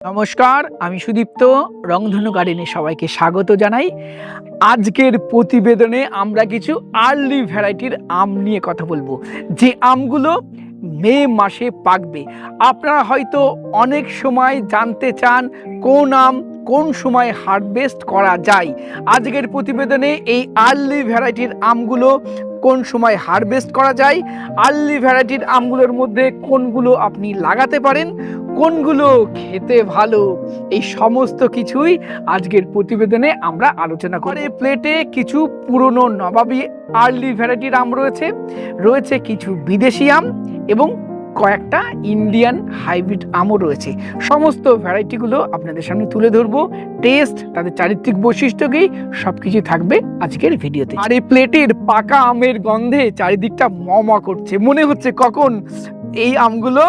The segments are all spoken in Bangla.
নমস্কার, আমি সুদীপ্ত। রংধনু গার্ডেনে সবাইকে স্বাগত জানাই। আজকের প্রতিবেদনে আমরা কিছু আর্লি ভ্যারাইটির আম নিয়ে কথা বলবো, যে আমগুলো মে মাসে পাকবে। আপনারা হয়তো অনেক সময় জানতে চান কোন আম কোন সময় হারভেস্ট করা যায়। আজকের প্রতিবেদনে এই আর্লি ভ্যারাইটির আমগুলো কোন সময় হারভেস্ট করা যায়, আর্লি ভ্যারাইটির আমগুলোর মধ্যে কোনগুলো আপনি লাগাতে পারেন, কোনগুলো খেতে ভালো, এই সমস্ত কিছুই আজকের প্রতিবেদনে আমরা আলোচনা করি। প্লেটে কিছু পুরনো নবাবী আর্লি ভ্যারাইটির আম রয়েছে কিছু বিদেশি আম এবং কয়েকটা ইন্ডিয়ান হাইব্রিড আমও রয়েছে। সমস্ত ভ্যারাইটিগুলো আপনাদের সামনে তুলে ধরবো, টেস্ট, তাদের চারিত্রিক বৈশিষ্ট্যকেই সবকিছু থাকবে আজকের ভিডিওতে। আর এই প্লেটের পাকা আমের গন্ধে চারিদিকটা মমা করছে, মনে হচ্ছে কখন এই আমগুলো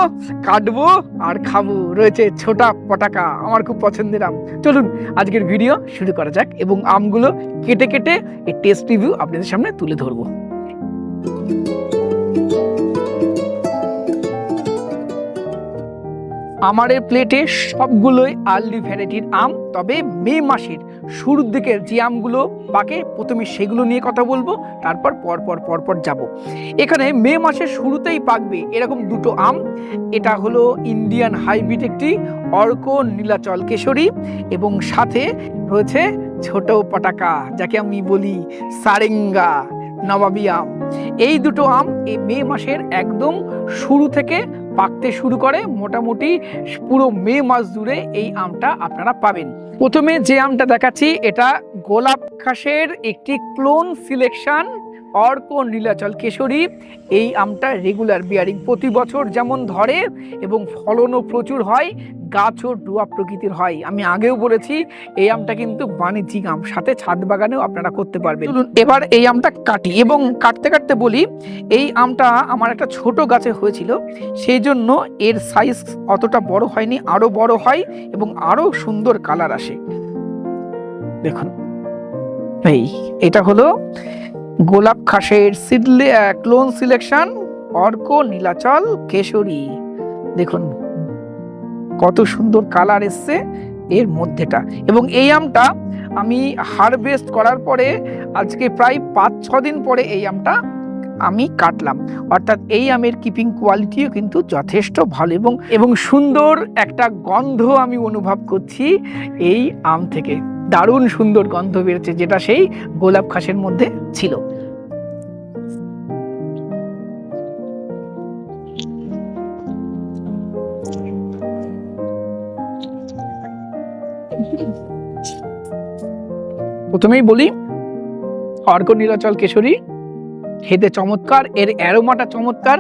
কাটবো আর খাবো। রয়েছে ছোটা পটাকা, আমার খুব পছন্দের আম। চলুন আজকের ভিডিও শুরু করা যাক এবং আমগুলো কেটে কেটে এই টেস্ট রিভিউ আপনাদের সামনে তুলে ধরবো। আমার এই প্লেটে সবগুলোই আর্লি ভ্যারাইটির আম, তবে মে মাসের শুরুর দিকের যে আমগুলো পাকে প্রথমে সেগুলো নিয়ে কথা বলবো, তারপর পরপর যাব। এখানে মে মাসের শুরুতেই পাকবে এরকম দুটো আম। এটা হলো ইন্ডিয়ান হাইব্রিড একটি অর্ক নীলাচল কেশরী এবং সাথে রয়েছে ছোট পটাকা, যাকে আমি বলি সারেঙ্গা নবাবী আম। এই দুটো আম এই মে মাসের একদম শুরু থেকে পাকতে শুরু করে। মোটামুটি পুরো মে মাস জুড়ে এই আমটা আপনারা পাবেন। প্রথমে যে আমটা দেখাচ্ছি এটা গোলাপ খাসের একটি ক্লোন সিলেকশন অর্ক নীলাচল কেশরী। এই আমটা রেগুলার বিয়ারিং, প্রতি বছর যেমন ধরে এবং ফলনও প্রচুর হয়, গাছও ডুয়া প্রকৃতির হয়। আমি আগেও বলেছি এই আমটা কিন্তু বাণিজ্যিক আম, সাথে ছাদ বাগানেও আপনারা করতে পারবেন। এবার এই আমটা কাটি এবং কাটতে কাটতে বলি, এই আমটা আমার একটা ছোট গাছে হয়েছিল, সেই জন্য এর সাইজ অতটা বড় হয়নি, আরো বড় হয় এবং আরো সুন্দর কালার আসে। দেখুন, এটা হলো গোলাপ খাসের ক্লোন সিলেকশন অর্ক নীলাচল কেশরী। দেখুন কত সুন্দর কালার এসছে এর মধ্যেটা। এবং এই আমটা আমি হারভেস্ট করার পরে আজকে প্রায় 5-6 দিন পরে এই আমটা আমি কাটলাম। অর্থাৎ এই আমের কিপিং কোয়ালিটিও কিন্তু যথেষ্ট ভালো এবং সুন্দর একটা গন্ধ আমি অনুভব করছি এই আম থেকে। দারুণ সুন্দর গন্ধ বেরোচ্ছে, যেটা সেই গোলাপ খাসের মধ্যে ছিল। প্রথমেই বলি অর্ক নীলাচল কেশরী খেতে চমৎকার, এর অ্যারোমাটা চমৎকার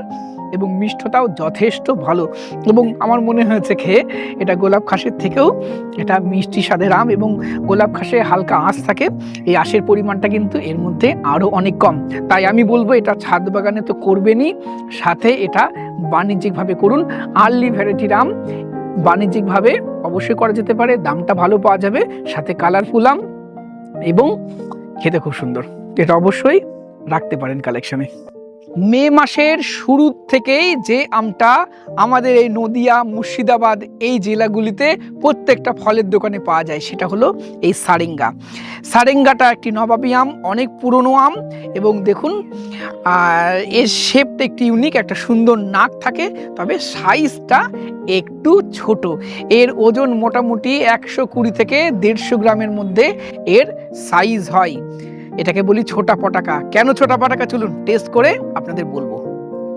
এবং মিষ্টতাও যথেষ্ট ভালো। এবং আমার মনে হয়েছে খেয়ে এটা গোলাপ খাসের থেকেও এটা মিষ্টি স্বাদের আম এবং গোলাপ খাসে হালকা আঁশ থাকে, এই আঁশের পরিমাণটা কিন্তু এর মধ্যে আরও অনেক কম। তাই আমি বলবো এটা ছাদ বাগানে তো করবেনই, সাথে এটা বাণিজ্যিকভাবে করুন। আর্লি ভ্যারাইটির আম বাণিজ্যিকভাবে অবশ্যই করা যেতে পারে, দামটা ভালো পাওয়া যাবে, সাথে কালারফুল আম এবং খেতে খুব সুন্দর। এটা অবশ্যই রাখতে পারেন কালেকশনে। মে মাসের শুরু থেকেই যে আমটা আমাদের এই নদিয়া, মুর্শিদাবাদ এই জেলাগুলিতে প্রত্যেকটা ফলের দোকানে পাওয়া যায়, সেটা হলো এই সারেঙ্গাটা একটি নবাবী আম, অনেক পুরনো আম। এবং দেখুন এর শেপটা একটি ইউনিক, একটা সুন্দর নাক থাকে, তবে সাইজটা একটু ছোট। এর ওজন মোটামুটি 120 থেকে 150 গ্রামের মধ্যে এর সাইজ হয়। এটাকে বলি ছোটা পটাকা। কেন ছোটা পটাকা চলুন টেস্ট করে আপনাদের বলবো।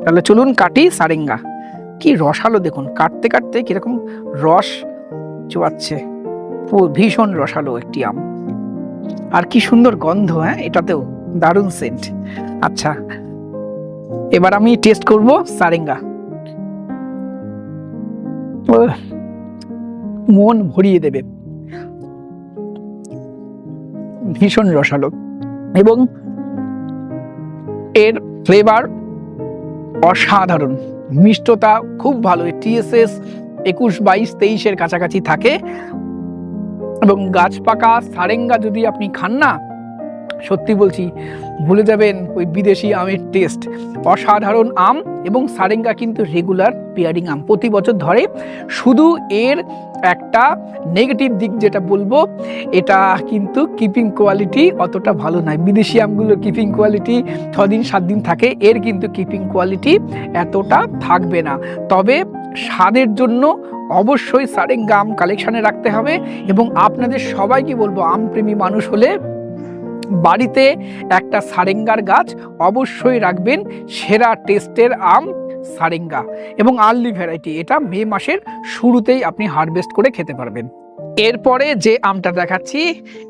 তাহলে চলুন কাটি সারেঙ্গা। কি রসালো দেখুন, কাটতে কাটতে কিরকম রস চুয়াচ্ছে, ভীষণ রসালো একটি আম। আর কি সুন্দর গন্ধ, হ্যাঁ এটাতেও দারুণ সেন্ট। আচ্ছা, এবার আমি টেস্ট করব সারেঙ্গা। মন ভরিয়ে দেবে, ভীষণ রসালো এবং এর ফ্লেভার অসাধারণ, মিষ্টতা খুব ভালো। TSS 21, 22, 23 কাছাকাছি থাকে এবং গাছ পাকা সারেঙ্গা যদি আপনি খান না, সত্যি বলছি ভুলে যাবেন ওই বিদেশি আমের টেস্ট। অসাধারণ আম এবং সারেঙ্গা কিন্তু রেগুলার পেয়ারিং আম, প্রতি বছর ধরে। শুধু এর একটা নেগেটিভ দিক যেটা বলবো, এটা কিন্তু কিপিং কোয়ালিটি অতটা ভালো নয়। বিদেশি আমগুলোর কিপিং কোয়ালিটি 6 দিন 7 দিন থাকে, এর কিন্তু কিপিং কোয়ালিটি এতটা থাকবে না। তবে স্বাদের জন্য অবশ্যই সারেঙ্গা আম কালেকশানে রাখতে হবে। এবং আপনাদের সবাইকে বলবো, আমপ্রেমী মানুষ হলে বাড়িতে একটা সারেঙ্গার গাছ অবশ্যই রাখবেন। সেরা টেস্টের আম সারেঙ্গা এবং আর্লি ভ্যারাইটি, এটা মে মাসের শুরুতেই আপনি হারভেস্ট করে খেতে পারবেন। এরপরে যে আমটা দেখাচ্ছি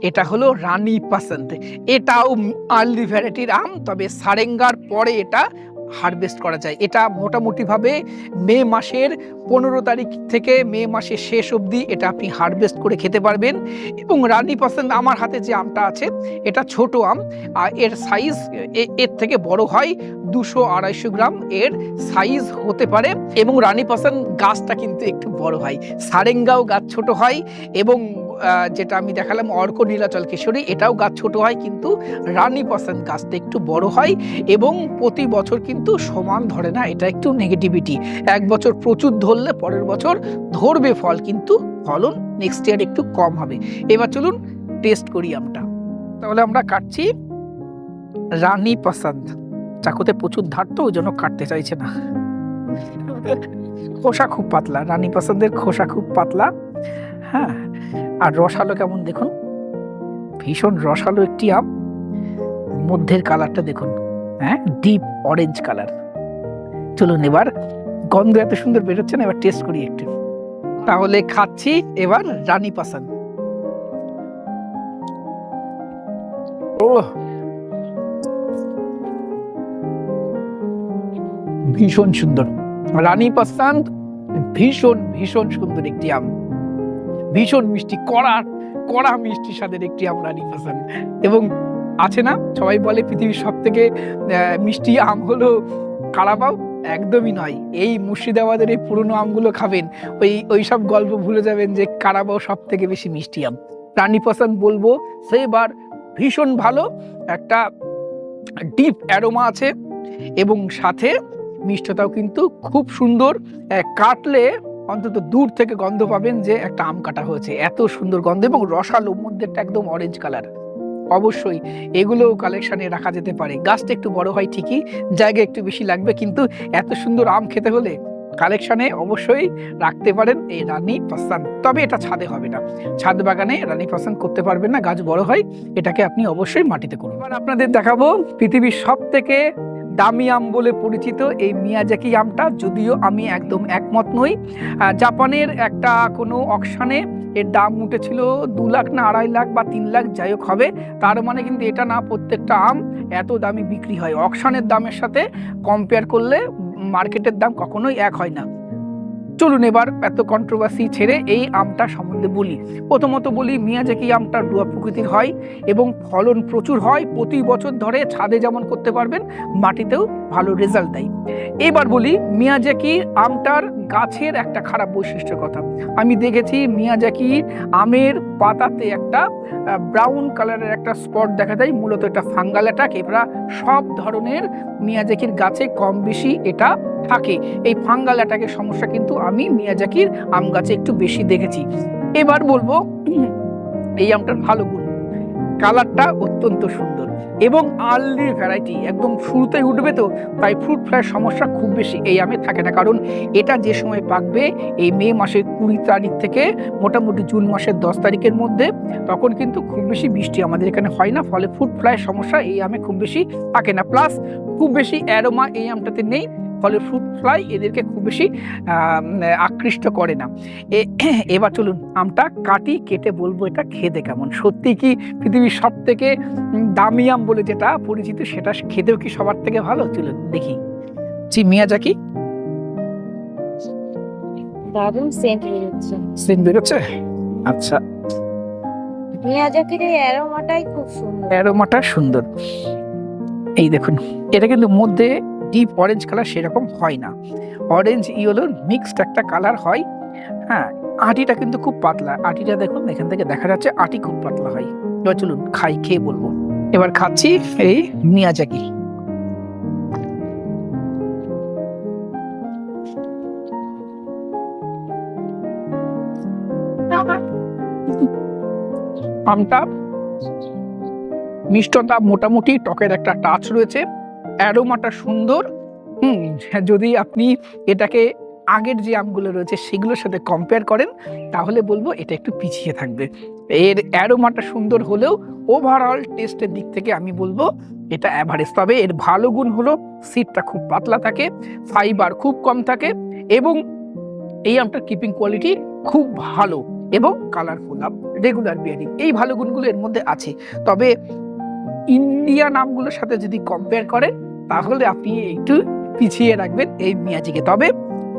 এটা হলো রানী পছন্দ। এটাও আর্লি ভ্যারাইটির আম, তবে সারেঙ্গার পরে এটা হারভেস্ট করা যায়। এটা মোটামুটিভাবে মে মাসের 15 তারিখ থেকে মে মাসের শেষ অবধি এটা আপনি হারভেস্ট করে খেতে পারবেন। এবং রানী পছন্দ আমার হাতে যে আমটা আছে এটা ছোট আম, আর এর সাইজ এর থেকে বড় হয়, 200-250 গ্রাম এর সাইজ হতে পারে। এবং রানী পছন্দ গাছটা কিন্তু একটু বড় হয়, সারেঙ্গাও গাছ ছোট হয়। এবং যেটা আমি দেখালাম অর্ক নীলাচল কেশরী, এটাও গাছ ছোট হয়, কিন্তু রানী পছন্দ গাছটা একটু বড় হয় এবং প্রতি বছর কিন্তু সমান ধরে না। এটা একটু নেগেটিভিটি, এক বছর প্রচুর ধরলে পরের বছর ধরবে ফল, কিন্তু ফলন নেক্সট ইয়ার একটু কম হবে। এবার চলুন টেস্ট করি আমটা। তাহলে আমরা কাটছি রানী পছন্দ। চাকুতে প্রচুর ধার তো ওই জন্য কাটতে চাইছে না। খোসা খুব পাতলা, রানী পছন্দের খোসা খুব পাতলা। হ্যাঁ, আর রসালো কেমন দেখুন, ভীষণ রসালো একটি আম। মধ্যের কালারটা দেখুন, হ্যাঁ ডিপ অরেঞ্জ কালার। চলুন এবার গন্ধ এত সুন্দর বেরোচ্ছে না, এবার টেস্ট করি একটু। তাহলে খাচ্ছি এবার রানী পছন্দ। ও ভীষণ সুন্দর রানী পছন্দ, ভীষণ ভীষণ সুন্দর একটি আম, ভীষণ মিষ্টি, কড়া মিষ্টি স্বাদের একটি আম রানী পছন্দ। এবং আছে না, সবাই বলে পৃথিবীর সব থেকে মিষ্টি আম হলো কারাবাও, একদমই নয়। এই মুর্শিদাবাদের এই পুরনো আমগুলো খাবেন, ওই সব গল্প ভুলে যাবেন যে কারাবাও সব থেকে বেশি মিষ্টি আম। রানী পছন্দ বলবো সেবার ভীষণ ভালো, একটা ডিপ অ্যারোমা আছে এবং সাথে মিষ্টতাও কিন্তু খুব সুন্দর। কাটলে অন্তত দূর থেকে গন্ধ পাবেন যে একটা আম কাটা হয়েছে, এত সুন্দর গন্ধ। এবং রসালো, মধ্যেটা একদম অরেঞ্জ কালার। অবশ্যই এগুলো কালেকশানে রাখা যেতে পারে। গাছটা একটু বড় হয় ঠিকই, জায়গা একটু বেশি লাগবে, কিন্তু এত সুন্দর আম খেতে হলে কালেকশানে অবশ্যই রাখতে পারেন এই রানী পছন্দ। তবে এটা ছাদে হবে না, ছাদ বাগানে রানী পছন্দ করতে পারবেন না, গাছ বড় হয়। এটাকে আপনি অবশ্যই মাটিতে করুন। এবার আপনাদের দেখাবো পৃথিবীর সব থেকে দামি আম বলে পরিচিত এই মিয়াজাকি আমটা। যদিও আমি একদম একমত নই। জাপানের একটা কোনো অকশানে এর দাম উঠেছিল 2 লাখ না 2.5 লাখ বা 3 লাখ, যাই হোক হবে। তার মানে কিন্তু এটা না প্রত্যেকটা আম এত দামি বিক্রি হয়। অকশানের দামের সাথে কম্পেয়ার করলে মার্কেটের দাম কখনোই এক হয় না। চলুন এবার এত কন্ট্রোভার্সি ছেড়ে এই আমটা সম্বন্ধে বলি। প্রথমত বলি, মিয়াজাকি আমটা ডুয়া প্রকৃতির হয় এবং ফলন প্রচুর হয়। প্রতি বছর ধরে ছাদে যেমন করতে পারবেন, মাটিতেও ভালো রেজাল্ট দেয়। এবার বলি মিয়াজাকি আমটার গাছের একটা খারাপ বৈশিষ্ট্যের কথা। আমি দেখেছি মিয়াজাকি আমের পাতাতে একটা ব্রাউন কালারের একটা স্পট দেখা যায়, মূলত এটা ফাঙ্গাল অ্যাটাক। এবার সব ধরনের মিয়াজাকির গাছে কম বেশি এটা থাকে। এই ফাঙ্গাল অ্যাটাকের সমস্যা কিন্তু আমি মিয়াজাকির আম গাছে একটু বেশি দেখেছি। এবার বলবো এই আমটার ভালো গুণ, কালারটা অত্যন্ত সুন্দর এবং আর্লি ভ্যারাইটি, একদম শুরুতেই উঠবে তো, তাই ফ্রুট ফ্লাইয়ের সমস্যা খুব বেশি এই আমে থাকে না। কারণ এটা যে সময় পাকবে এই মে মাসের 20 তারিখ থেকে মোটামুটি জুন মাসের 10 তারিখের মধ্যে, তখন কিন্তু খুব বেশি বৃষ্টি আমাদের এখানে হয় না, ফলে ফ্রুট ফ্লাইয়ের সমস্যা এই আমে খুব বেশি থাকে না। প্লাস খুব বেশি অ্যারোমা এই আমটাতে নেই, ফলে ফ্রুট ফ্লাই এদেরকে খুব বেশি আকৃষ্ট করে না। এবার চলুন আমটা কাটি, কেটে বলবো এটা খেতে কেমন। সত্যি কি পৃথিবীর সব থেকে দামি আম বলে যেটা পরিচিত, সেটা খেতেও কি সবার থেকে ভালো? চলুন দেখি। মিয়াজাকি দারুণ সেন্ট বেরোচ্ছে। সেন্ট বেরোচ্ছে? আচ্ছা, মিয়াজাকির এই অ্যারোমাটাই খুব সুন্দর, অ্যারোমাটা সুন্দর। এই দেখুন, এটা কিন্তু মধ্যে ডিপ অরেঞ্জ কালার সেরকম হয় না, অরেঞ্জ ইয়েলোর মিক্সড একটা কালার হয়। হ্যাঁ, আটিটা কিন্তু খুব পাতলা, আটিটা দেখুন এখান থেকে দেখা যাচ্ছে, আটি খুব পাতলা হয়। এবার চলুন খাই, খেয়ে বলবো। এবার খাচ্ছি এই মিয়াজাকি। আমটা মিষ্টতা মোটামুটি, টকের একটা টাচ রয়েছে, অ্যারোমাটা সুন্দর। যদি আপনি এটাকে আগের যে আমগুলো রয়েছে সেগুলোর সাথে কম্পেয়ার করেন তাহলে বলবো এটা একটু পিছিয়ে থাকবে। এর অ্যারোমাটা সুন্দর হলেও ওভারঅল টেস্টের দিক থেকে আমি বলবো এটা অ্যাভারেজ। তবে এর ভালো গুণ হলো সিডটা খুব পাতলা থাকে, ফাইবার খুব কম থাকে, এবং এই আমটার কিপিং কোয়ালিটি খুব ভালো এবং কালারফুল আম, রেগুলার বিয়ারিং, এই ভালো গুণগুলো এর মধ্যে আছে। তবে ইন্ডিয়ান আমগুলোর সাথে যদি কম্পেয়ার করেন তাহলে আপনি একটু পিছিয়ে রাখবেন এই মিয়াজিকে। তবে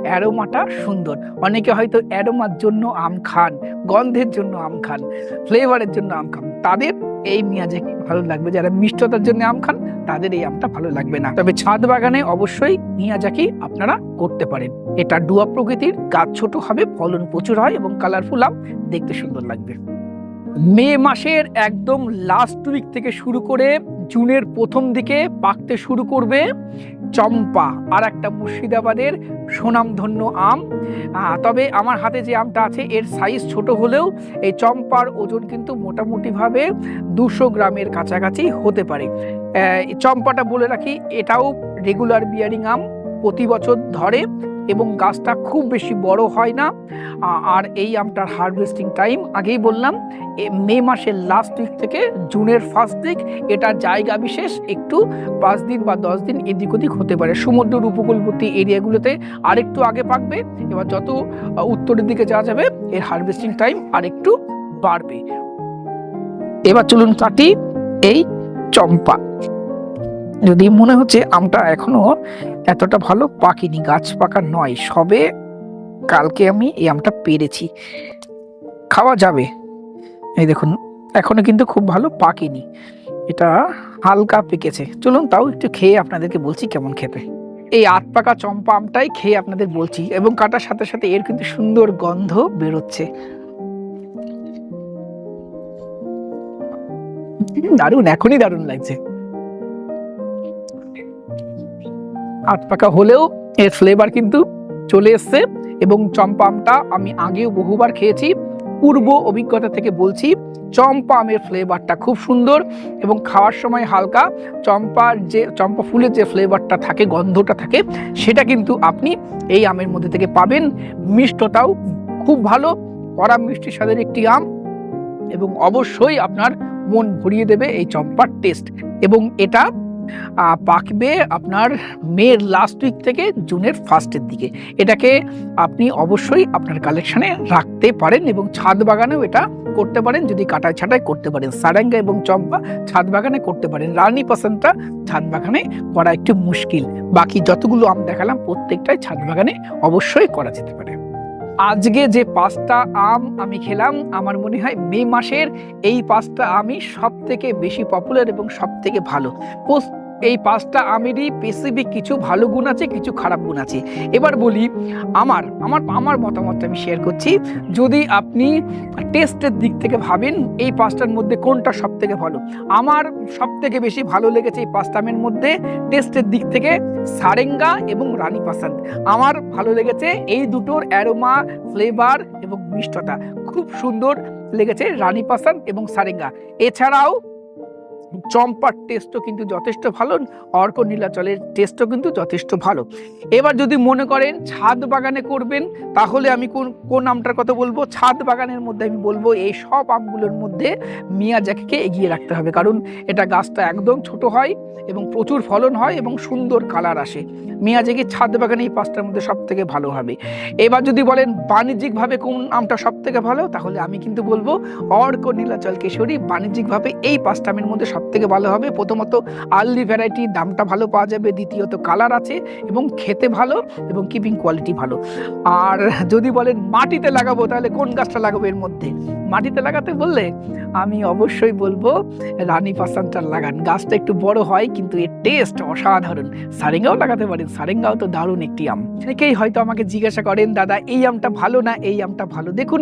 অ্যারোমাটা সুন্দর। অনেকে হয়তো অ্যারোমার জন্য আম খান, গন্ধের জন্য আম খান, ফ্লেভারের জন্য আম খান, তাদের এই মিয়াজাকি ভালো লাগবে। যারা মিষ্টতার জন্য আম খান তাদের এই আমটা ভালো লাগবে না। তবে ছাদ বাগানে অবশ্যই মিয়াজাকি আপনারা করতে পারেন। এটা ডুয়া প্রকৃতির, গাছ ছোট হবে, ফলন প্রচুর হয় এবং কালারফুল আম, দেখতে সুন্দর লাগবে। মে মাসের একদম লাস্ট উইক থেকে শুরু করে জুনের প্রথম দিকে পাকতে শুরু করবে চম্পা, আর একটা মুর্শিদাবাদের সুনামধন্য আম। তবে আমার হাতে যে আমটা আছে এর সাইজ ছোট হলেও এই চম্পার ওজন কিন্তু মোটামুটিভাবে 200 গ্রামের কাছাকাছি হতে পারে। চম্পাটা বলে রাখি, এটাও রেগুলার বিয়ারিং আম, প্রতি বছর ধরে এবং গাছটা খুব বেশি বড় হয় না। আর এই আমটার হারভেস্টিং টাইম আগেই বললাম মে মাসের লাস্ট উইক থেকে জুনের ফার্স্ট উইক। এটা জায়গা বিশেষ একটু 5 দিন বা 10 দিন এদিক ওদিক হতে পারে। সমুদ্রের উপকূলবর্তী এরিয়াগুলোতে আরেকটু আগে পাকবে। এবার যত উত্তরের দিকে যাওয়া যাবে এর হারভেস্টিং টাইম আরেকটু বাড়বে। এবার চলুন কাটি এই চম্পা। যদি মনে হচ্ছে আমটা এখনো এতটা ভালো পাকেনি, গাছ পাকা নয়, সবে কালকে আমি এই আমটা পেরেছি, খাওয়া যাবে। এই দেখুন এখনো কিন্তু খুব ভালো পাকেনি, এটা হালকা পেকেছে। চলুন তাও একটু খেয়ে আপনাদেরকে বলছি কেমন খেতে। এই আধ পাকা চম্পা আমটাই খেয়ে আপনাদের বলছি, এবং কাটার সাথে সাথে এর কিন্তু সুন্দর গন্ধ বেরোচ্ছে। দারুণ, এখনই দারুণ লাগছে। আধ পাকা হলেও এর ফ্লেভার কিন্তু চলে এসছে, এবং চম্পা আমটা আমি আগেও বহুবার খেয়েছি। পূর্ব অভিজ্ঞতা থেকে বলছি চম্পা আমের ফ্লেভারটা খুব সুন্দর, এবং খাওয়ার সময় হালকা চম্পা ফুলের যে ফ্লেভারটা থাকে, গন্ধটা থাকে, সেটা কিন্তু আপনি এই আমের মধ্যে থেকে পাবেন। মিষ্টতাও খুব ভালো, কড়া মিষ্টি স্বাদের একটি আম, এবং অবশ্যই আপনার মন ভরিয়ে দেবে এই চম্পার টেস্ট। এবং এটা পাকবে আপনার মের লাস্ট উইক থেকে জুনের ফার্স্টের দিকে। এটাকে আপনি অবশ্যই আপনার কালেকশনে রাখতে পারেন, এবং ছাদ বাগানেও এটা করতে পারেন যদি কাটায় ছাটাই করতে পারেন। সারেঙ্গা এবং চম্পা ছাদ বাগানে করতে পারেন, রানী পাসানটা ছাদ বাগানে করা একটু মুশকিল। বাকি যতগুলো আম দেখালাম প্রত্যেকটাই ছাদ বাগানে অবশ্যই করা যেতে পারে। আজকে যে 5টা আম আমি খেলাম, আমার মনে হয় মে মাসের এই 5টা আমই সব থেকে বেশি পপুলার এবং সব থেকে ভালো। এই 5টা আমেরই স্পেসিফিক কিছু ভালো গুণ আছে, কিছু খারাপ গুণ আছে। এবার বলি আমার মতামতটা আমি শেয়ার করছি। যদি আপনি টেস্টের দিক থেকে ভাবেন এই 5টার মধ্যে কোনটা সব থেকে ভালো, আমার সব থেকে বেশি ভালো লেগেছে এই 5টা আমের মধ্যে টেস্টের দিক থেকে সারেঙ্গা এবং রানী পাসান্দ। আমার ভালো লেগেছে এই দুটোর অ্যারোমা, ফ্লেভার এবং মিষ্টতা খুব সুন্দর লেগেছে রানী পাসান্দ এবং সারেঙ্গা। এছাড়াও চম্পার টেস্টও কিন্তু যথেষ্ট ভালো, অর্ক নীলাচলের টেস্টও কিন্তু যথেষ্ট ভালো। এবার যদি মনে করেন ছাদ বাগানে করবেন তাহলে আমি কোন আমটার কথা বলবো, ছাদ বাগানের মধ্যে আমি বলবো এই সব আমগুলোর মধ্যে মিয়াজাকিকে এগিয়ে রাখতে হবে, কারণ এটা গাছটা একদম ছোট হয় এবং প্রচুর ফলন হয় এবং সুন্দর কালার আসে। মিয়াজাকি ছাদ বাগানে এই 5টার মধ্যে সব থেকে ভালো হবে। এবার যদি বলেন বাণিজ্যিকভাবে কোন আমটা সব থেকে ভালো, তাহলে আমি কিন্তু বলবো অর্ক নীলাচল কেশরী বাণিজ্যিকভাবে এই 5টা আমের মধ্যে সব থেকে ভালো হবে। প্রথমত আর্লি ভ্যারাইটি, দামটা ভালো পাওয়া যাবে। দ্বিতীয়ত কালার আছে এবং খেতে ভালো এবং কিপিং কোয়ালিটি ভালো। আর যদি বলেন মাটিতে লাগাবো তাহলে কোন গাছটা লাগাবো, এর মধ্যে মাটিতে লাগাতে বললে আমি অবশ্যই বলবো রানী পাসানটার লাগান। গাছটা একটু বড় হয় কিন্তু এর টেস্ট অসাধারণ। সারেঙ্গাও লাগাতে পারেন, সারেঙ্গাও তো দারুণ একটি আম। অনেকেই হয়তো আমাকে জিজ্ঞাসা করেন দাদা এই আমটা ভালো না এই আমটা ভালো। দেখুন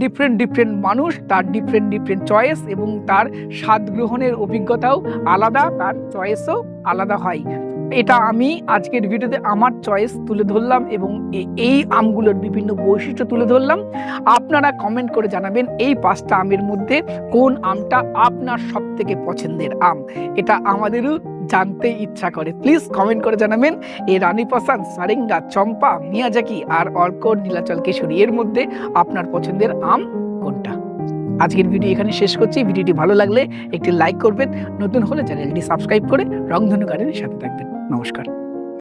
ডিফারেন্ট মানুষ, তার ডিফারেন্ট চয়েস এবং তার স্বাদ গ্রহণের অভিজ্ঞতাও আলাদা, তার চয়েসও আলাদা হয়। এটা আমি আজকের ভিডিওতে আমার চয়েস তুলে ধরলাম এবং এই আমগুলোর বিভিন্ন বৈশিষ্ট্য তুলে ধরলাম। আপনারা কমেন্ট করে জানাবেন এই 5টা আমের মধ্যে কোন আমটা আপনার সব থেকে পছন্দের আম। এটা আমাদেরও জানতে ইচ্ছা করে। প্লিজ কমেন্ট করে জানাবেন এই রানী পাসান, সারেঙ্গা, চম্পা, মিয়াজাকি আর অর্কর, নীলাচল কেশরী এর মধ্যে আপনার পছন্দের আম কোনটা। আজকের ভিডিও এখানে শেষ করছি। ভিডিওটি ভালো লাগলে একটি লাইক করবেন, নতুন হলে চ্যানেলটি সাবস্ক্রাইব করে রংধনু গার্ডেনের সাথে থাকবেন। নমস্কার।